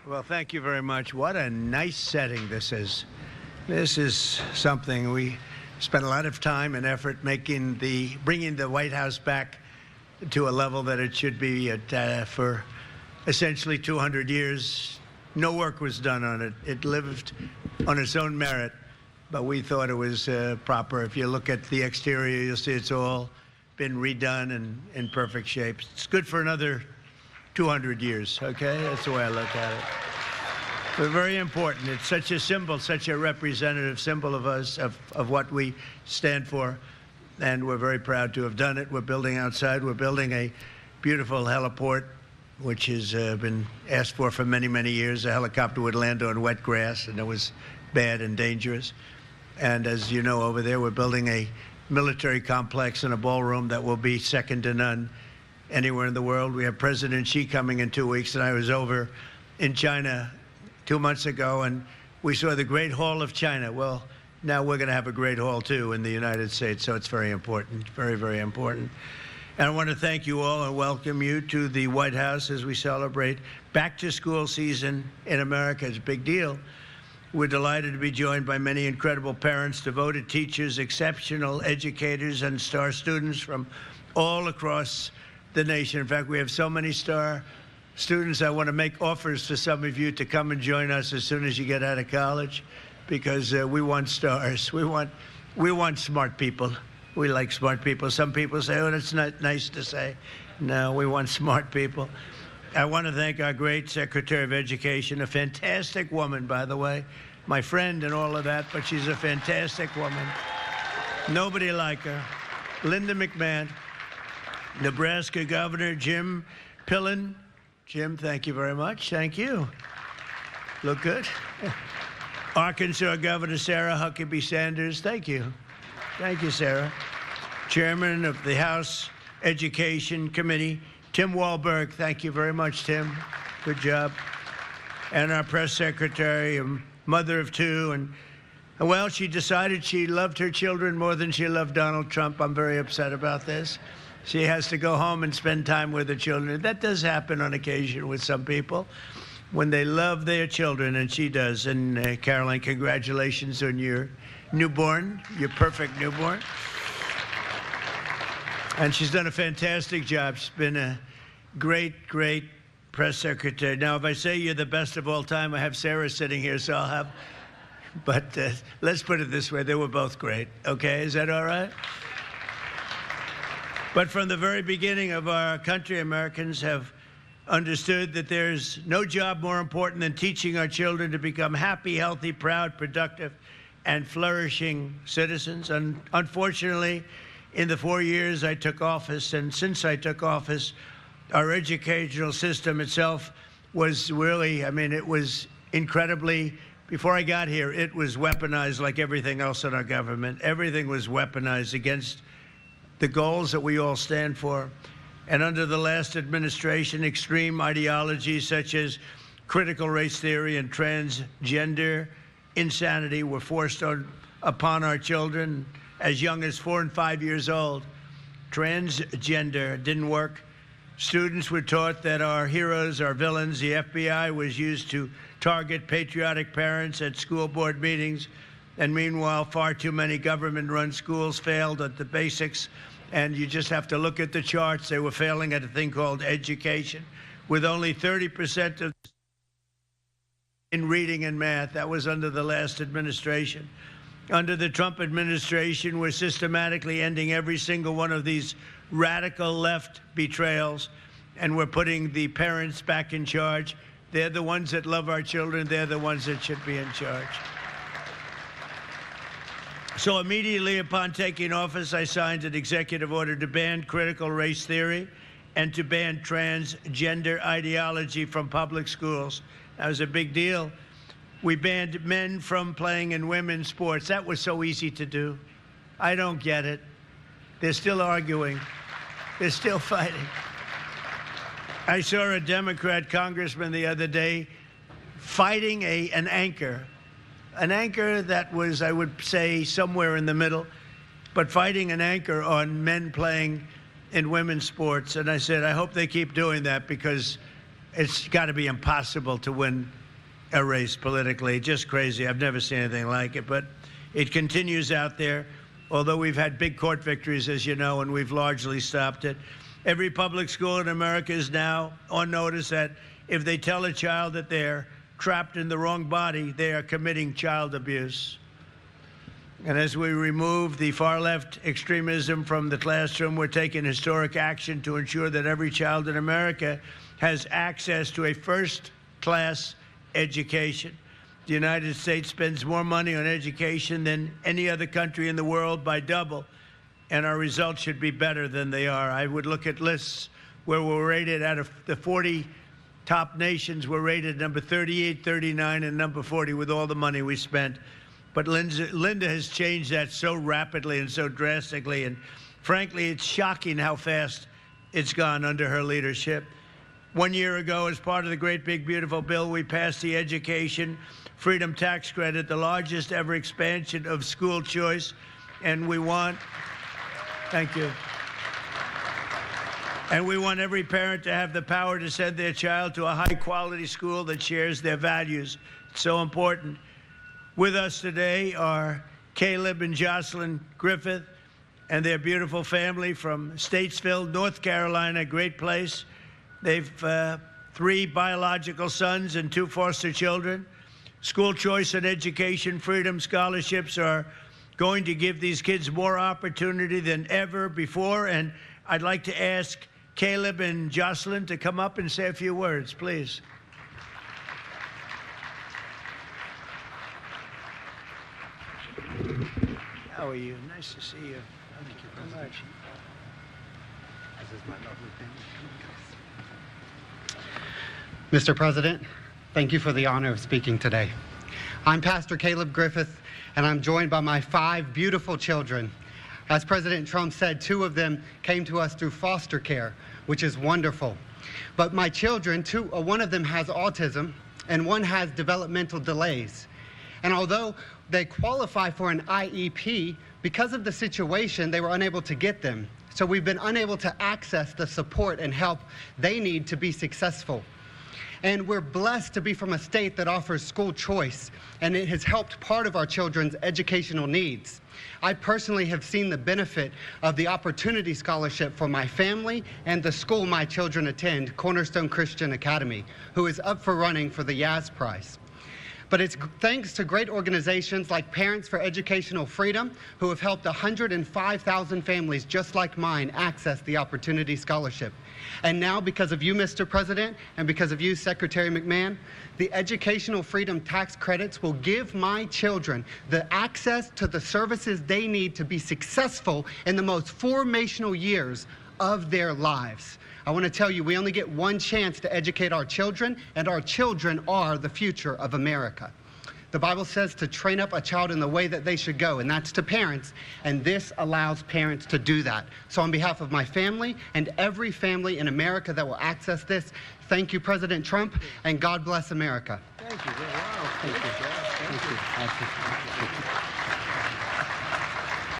Well, thank you very much. What a nice setting this is. This is something we spent a lot of time and effort bringing the White House back to a level that it should be at for essentially 200 years. No work was done on it. It lived on its own merit, but we thought it was proper. If you look at the exterior, you'll see it's all been redone and in perfect shape. It's good for another 200 years, okay? That's the way I look at it. But very important. It's such a symbol, such a representative symbol of us, of what we stand for, and we're very proud to have done it. We're building outside. We're building a beautiful heliport, which has been asked for many, many years. A helicopter would land on wet grass, and it was bad and dangerous. And as you know, over there, we're building a military complex and a ballroom that will be second to none anywhere in the world. We have President Xi coming in 2 weeks, and I was over in China 2 months ago, and we saw the Great Hall of China. Well, now we're going to have a Great Hall, too, in the United States, so it's very important, very, very important. And I want to thank you all and welcome you to the White House as we celebrate back-to-school season in America. It's a big deal. We're delighted to be joined by many incredible parents, devoted teachers, exceptional educators, and star students from all across the nation. In fact, we have so many star students. I want to make offers to some of you to come and join us as soon as you get out of college, because we want stars. We want smart people. We like smart people. Some people say, oh, that's not nice to say. No, we want smart people. I want to thank our great Secretary of Education, a fantastic woman, by the way, my friend and all of that, but she's a fantastic woman. Nobody like her. Linda McMahon. Nebraska Governor Jim Pillen. Jim, thank you very much. Thank you. Look good. Arkansas Governor Sarah Huckabee Sanders. Thank you. Thank you, Sarah. Chairman of the House Education Committee, Tim Walberg. Thank you very much, Tim. Good job. And our press secretary, a mother of two. And well, she decided she loved her children more than she loved Donald Trump. I'm very upset about this. She has to go home and spend time with her children. That does happen on occasion with some people when they love their children, and she does. And Caroline, congratulations on your newborn, your perfect newborn. And she's done a fantastic job. She's been a great, great press secretary. Now, if I say you're the best of all time, I have Sarah sitting here, so I'll have, but let's put it this way, they were both great, okay? Is that all right? But from the very beginning of our country, Americans have understood that there's no job more important than teaching our children to become happy, healthy, proud, productive, and flourishing citizens. And unfortunately, in the 4 years I took office, and since I took office, our educational system itself was really, I mean, it was incredibly, before I got here, it was weaponized like everything else in our government. Everything was weaponized against the goals that we all stand for. And under the last administration, extreme ideologies such as critical race theory and transgender insanity were forced upon our children as young as 4 and 5 years old. Transgender didn't work. Students were taught that our heroes are villains. The FBI was used to target patriotic parents at school board meetings. And meanwhile, far too many government-run schools failed at the basics. And you just have to look at the charts. They were failing at a thing called education, with only 30% of in reading and math. That was under the last administration. Under the Trump administration, we're systematically ending every single one of these radical left betrayals, and we're putting the parents back in charge. They're the ones that love our children. They're the ones that should be in charge. So immediately upon taking office, I signed an executive order to ban critical race theory and to ban transgender ideology from public schools. That was a big deal. We banned men from playing in women's sports. That was so easy to do. I don't get it. They're still arguing. They're still fighting. I saw a Democrat congressman the other day fighting an anchor that was, I would say, somewhere in the middle, but fighting an anchor on men playing in women's sports. And I said, I hope they keep doing that, because it's got to be impossible to win a race politically. Just crazy. I've never seen anything like it, but it continues out there. Although we've had big court victories, as you know, and we've largely stopped it. Every public school in America is now on notice that if they tell a child that they're trapped in the wrong body, they are committing child abuse. And as we remove the far-left extremism from the classroom, we're taking historic action to ensure that every child in America has access to a first-class education. The United States spends more money on education than any other country in the world by double, and our results should be better than they are. I would look at lists where we're rated out of the 40 top nations, we're rated number 38, 39, and number 40 with all the money we spent. But Linda has changed that so rapidly and so drastically, and frankly, it's shocking how fast it's gone under her leadership. 1 year ago, as part of the great big beautiful bill, we passed the Education Freedom Tax Credit, the largest ever expansion of school choice, and we want, thank you, and we want every parent to have the power to send their child to a high-quality school that shares their values. It's so important. With us today are Caleb and Jocelyn Griffith and their beautiful family from Statesville, North Carolina, great place. They've 3 biological sons and 2 foster children. School choice and education freedom scholarships are going to give these kids more opportunity than ever before. And I'd like to ask Caleb and Jocelyn to come up and say a few words, please. How are you? Nice to see you. Thank you very much. This is my lovely family. Mr. President, thank you for the honor of speaking today. I'm Pastor Caleb Griffith, and I'm joined by my 5 beautiful children. As President Trump said, 2 of them came to us through foster care, which is wonderful. But my children, 1 of them has autism, and 1 has developmental delays. And although they qualify for an IEP, because of the situation, they were unable to get them. So we've been unable to access the support and help they need to be successful. And we're blessed to be from a state that offers school choice, and it has helped part of our children's educational needs. I personally have seen the benefit of the Opportunity Scholarship for my family and the school my children attend, Cornerstone Christian Academy, who is up for running for the Yaz Prize. But it's thanks to great organizations like Parents for Educational Freedom, who have helped 105,000 families just like mine access the Opportunity Scholarship. And now, because of you, Mr. President, and because of you, Secretary McMahon, the Educational Freedom Tax Credits will give my children the access to the services they need to be successful in the most formational years of their lives. I want to tell you, we only get one chance to educate our children, and our children are the future of America. The Bible says to train up a child in the way that they should go, and that's to parents, and this allows parents to do that. So on behalf of my family and every family in America that will access this, thank you, President Trump, and God bless America. Thank you. Wow. Thank you. Thank you.